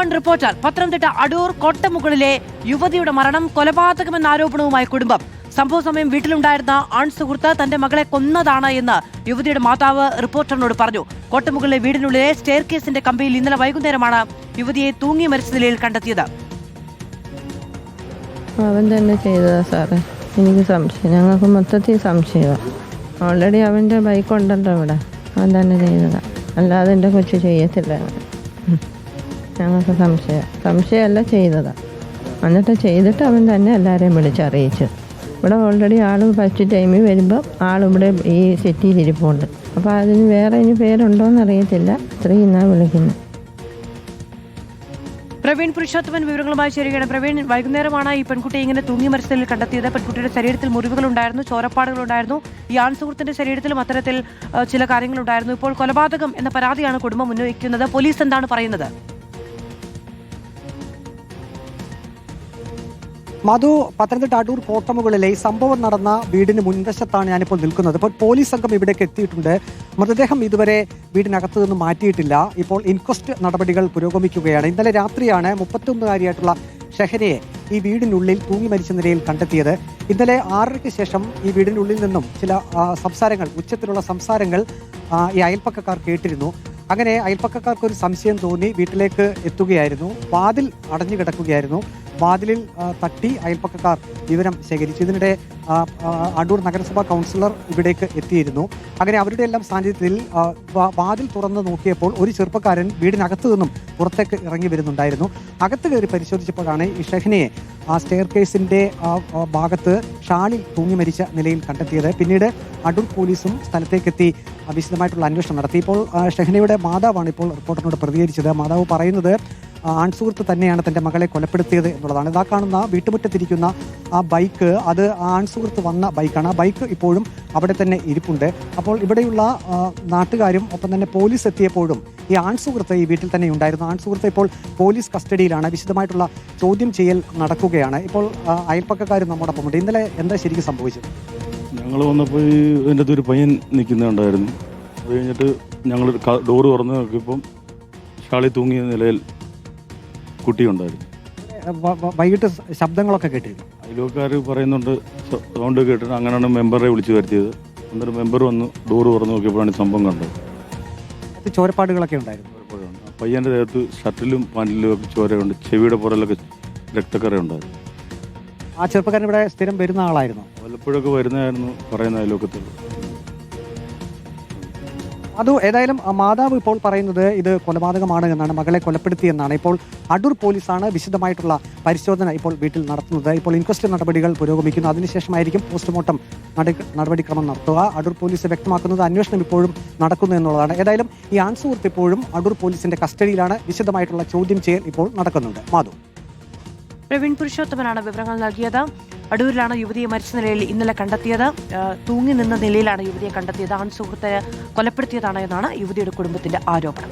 +1 reporter. Pathanamthitta Adoor കോട്ടമുകളിലെ യുവതിയുടെ മരണം കൊലപാതകമെന്ന ആരോപണവുമായി കുടുംബം. സംഭവ സമയം വീട്ടിലുണ്ടായിരുന്ന ആൺസുഹൃത്ത് തന്റെ മകളെ കൊന്നതാണ് എന്ന് യുവതിയുടെ മാതാവ് റിപ്പോർട്ടറിനോട് പറഞ്ഞു. കോട്ടമുകളിലെ വീടിനുള്ളിലെ സ്റ്റെയർ കേസിന്റെ കമ്പിയിൽ ഇന്നലെ വൈകുന്നേരമാണ് യുവതിയെ തൂങ്ങി മരിച്ച നിലയിൽ കണ്ടെത്തിയത്. അവൻ തന്നെ ചെയ്തതാ സാറേ. എനിക്ക് സംശയം, ഞങ്ങൾക്ക് മൊത്തത്തിൽ സംശയമാണ്. ഓൾറെഡി അവൻ്റെ ബൈക്ക് ഉണ്ടല്ലോ ഇവിടെ, അവൻ തന്നെ ചെയ്തതാ, അല്ലാതെ എൻ്റെ കൊച്ചു ചെയ്യത്തില്ല. ഞങ്ങൾക്ക് സംശയമല്ല ചെയ്തതാ. എന്നിട്ട് ചെയ്തിട്ട് അവൻ തന്നെ എല്ലാവരെയും വിളിച്ചറിയിച്ചു. ഇവിടെ ഓൾറെഡി ആൾ ഫസ്റ്റ് ടൈമിൽ വരുമ്പോൾ ആളിവിടെ ഈ സിറ്റിയിൽ ഇരിപ്പുണ്ട്. അപ്പോൾ അതിന് വേറെ ഇനി പേരുണ്ടോയെന്ന് അറിയത്തില്ല. സ്ത്രീ എന്നാണ് വിളിക്കുന്നത്. പ്രവീൺ പുരുഷോത്തമൻ വിവരങ്ങളുമായി ചേരുകയാണ്. പ്രവീൺ, വൈകുന്നേരമാണ് ഈ പെൺകുട്ടിയെ ഇങ്ങനെ തൂങ്ങി മരിച്ചതിൽ കണ്ടെത്തിയത്. പെൺകുട്ടിയുടെ ശരീരത്തിൽ മുറിവുകളുണ്ടായിരുന്നു, ചോരപ്പാടുകളുണ്ടായിരുന്നു. ഈ ആൺസുഹൃത്തിന്റെ ശരീരത്തിലും അത്തരത്തിൽ ചില കാര്യങ്ങളുണ്ടായിരുന്നു. ഇപ്പോൾ കൊലപാതകം എന്ന പരാതിയാണ് കുടുംബം ഉന്നയിക്കുന്നത്. പോലീസ് എന്താണ് പറയുന്നത്? മധു, പത്തനംതിട്ട അടൂർ കോട്ടമുകളിലെ ഈ സംഭവം നടന്ന വീടിന് മുൻവശത്താണ് ഞാനിപ്പോൾ നിൽക്കുന്നത്. ഇപ്പോൾ പോലീസ് സംഘം ഇവിടേക്ക് എത്തിയിട്ടുണ്ട്. മൃതദേഹം ഇതുവരെ വീടിനകത്തു നിന്നും മാറ്റിയിട്ടില്ല. ഇപ്പോൾ ഇൻക്വസ്റ്റ് നടപടികൾ പുരോഗമിക്കുകയാണ്. ഇന്നലെ രാത്രിയാണ് 31കാരിയായിട്ടുള്ള ഷെഹനയെ ഈ വീടിനുള്ളിൽ തൂങ്ങി മരിച്ച നിലയിൽ കണ്ടെത്തിയത്. ഇന്നലെ 6:30-ക്ക് ശേഷം ഈ വീടിനുള്ളിൽ നിന്നും ചില സംസാരങ്ങൾ, ഉച്ചത്തിലുള്ള സംസാരങ്ങൾ ഈ അയൽപ്പക്കക്കാർ കേട്ടിരുന്നു. അങ്ങനെ അയൽപ്പക്കക്കാർക്ക് ഒരു സംശയം തോന്നി വീട്ടിലേക്ക് എത്തുകയായിരുന്നു. വാതിൽ അടഞ്ഞു കിടക്കുകയായിരുന്നു. വാതിലിൽ തട്ടി അയൽപ്പക്കക്കാർ വിവരം ശേഖരിച്ചു. ഇതിനിടെ അടൂർ നഗരസഭാ കൗൺസിലർ ഇവിടേക്ക് എത്തിയിരുന്നു. അങ്ങനെ അവരുടെ എല്ലാം സാന്നിധ്യത്തിൽ വാതിൽ തുറന്ന് നോക്കിയപ്പോൾ ഒരു ചെറുപ്പക്കാരൻ വീടിനകത്തു നിന്നും പുറത്തേക്ക് ഇറങ്ങി വരുന്നുണ്ടായിരുന്നു. അകത്ത് കയറി പരിശോധിച്ചപ്പോഴാണ് ഈ ഷെഹനയെ സ്റ്റെയർ കേസിന്റെ ഭാഗത്ത് ഷാളിൽ തൂങ്ങി മരിച്ച നിലയിൽ കണ്ടെത്തിയത്. പിന്നീട് അടൂർ പോലീസും സ്ഥലത്തേക്കെത്തി വിശദമായിട്ടുള്ള അന്വേഷണം നടത്തി. ഇപ്പോൾ ഷെഹനയുടെ മാതാവാണ് ഇപ്പോൾ റിപ്പോർട്ടറിനോട് പ്രതികരിച്ചത്. മാതാവ് പറയുന്നത് ആൺസുഹൃത്ത് തന്നെയാണ് തൻ്റെ മകളെ കൊലപ്പെടുത്തിയത് എന്നുള്ളതാണ്. ഇതാ കാണുന്ന വീട്ടുമുറ്റത്തിരിക്കുന്ന ആ ബൈക്ക്, അത് ആൺസുഹൃത്ത് വന്ന ബൈക്കാണ്. ആ ബൈക്ക് ഇപ്പോഴും അവിടെ തന്നെ ഇരിപ്പുണ്ട്. അപ്പോൾ ഇവിടെയുള്ള നാട്ടുകാരും ഒപ്പം തന്നെ പോലീസ് എത്തിയപ്പോഴും ഈ ആൺസുഹൃത്ത് ഈ വീട്ടിൽ തന്നെ ഉണ്ടായിരുന്നു. ആൺസുഹൃത്ത് ഇപ്പോൾ പോലീസ് കസ്റ്റഡിയിലാണ്. വിശദമായിട്ടുള്ള ചോദ്യം ചെയ്യൽ നടക്കുകയാണ്. ഇപ്പോൾ അയൽപ്പക്കക്കാരും നമ്മോടൊപ്പം ഉണ്ട്. ഇന്നലെ എന്താ ശരിക്കും സംഭവിച്ചത്? ഞങ്ങൾ വന്നപ്പോൾ എൻ്റെ ഒരു പയ്യൻ നിൽക്കുന്നുണ്ടായിരുന്നു. അത് കഴിഞ്ഞിട്ട് ഞങ്ങൾ ഡോറ് തുറന്ന് നോക്കിയപ്പം ഷാളി തൂങ്ങിയ നിലയിൽ കുട്ടിയുണ്ടായിരുന്നു. വൈകിട്ട് ശബ്ദങ്ങളൊക്കെ കേട്ടിരുന്നു. അയൽവക്കാർ പറയുന്നുണ്ട് സൗണ്ട് കേട്ടിട്ട്. അങ്ങനെയാണ് മെമ്പറെ വിളിച്ചു വരുത്തിയത്. എന്നിട്ട് മെമ്പർ വന്ന് ഡോറ് തുറന്ന് നോക്കിയപ്പോഴാണ് സംഭവം കണ്ടത്. ചോരപ്പാടുകളൊക്കെ ഉണ്ടായിരുന്നു. പയ്യൻ്റെ ദേഹത്ത് ഷർട്ടിലും പാൻറ്റിലും ഒക്കെ ചോരയുണ്ട്. ചെവിയുടെ പുറലൊക്കെ രക്തക്കറ ഉണ്ടായിരുന്നു. ആ ചെറുപ്പക്കാരൻ ഇവിടെ സ്ഥിരം വരുന്ന ആളായിരുന്നു. വല്ലപ്പോഴൊക്കെ വരുന്നതായിരുന്നു പറയുന്ന അയൽവക്കത്തിൽ. അത് ഏതായാലും മാതാവ് ഇപ്പോൾ പറയുന്നത് ഇത് കൊലപാതകമാണ് എന്നാണ്, മകളെ കൊലപ്പെടുത്തിയെന്നാണ്. ഇപ്പോൾ അടൂർ പോലീസാണ് വിശദമായിട്ടുള്ള പരിശോധന ഇപ്പോൾ വീട്ടിൽ നടത്തുന്നത്. ഇപ്പോൾ ഇൻക്വസ്റ്റ് നടപടികൾ പുരോഗമിക്കുന്നു. അതിനുശേഷമായിരിക്കും പോസ്റ്റ്മോർട്ടം നടപടിക്രമം നടത്തുക. അടൂർ പോലീസ് വ്യക്തമാക്കുന്നത് അന്വേഷണം ഇപ്പോഴും നടക്കുന്നു എന്നുള്ളതാണ്. ഏതായാലും ഈ ആൺസുഹൃത്ത് ഇപ്പോഴും അടൂർ പോലീസിന്റെ കസ്റ്റഡിയിലാണ്. വിശദമായിട്ടുള്ള ചോദ്യം ചെയ്യൽ ഇപ്പോൾ നടക്കുന്നുണ്ട്. മാധു. പ്രവീൺ പുരുഷോത്തമനാണ് വിവരങ്ങൾ നൽകിയത്. അടൂരിലാണ് യുവതിയെ മരിച്ച നിലയിൽ ഇന്നലെ കണ്ടെത്തിയത്. തൂങ്ങി നിന്ന നിലയിലാണ് യുവതിയെ കണ്ടെത്തിയത്. ആൺസുഹൃത്തെ കൊലപ്പെടുത്തിയതാണ് എന്നാണ് യുവതിയുടെ കുടുംബത്തിന്റെ ആരോപണം.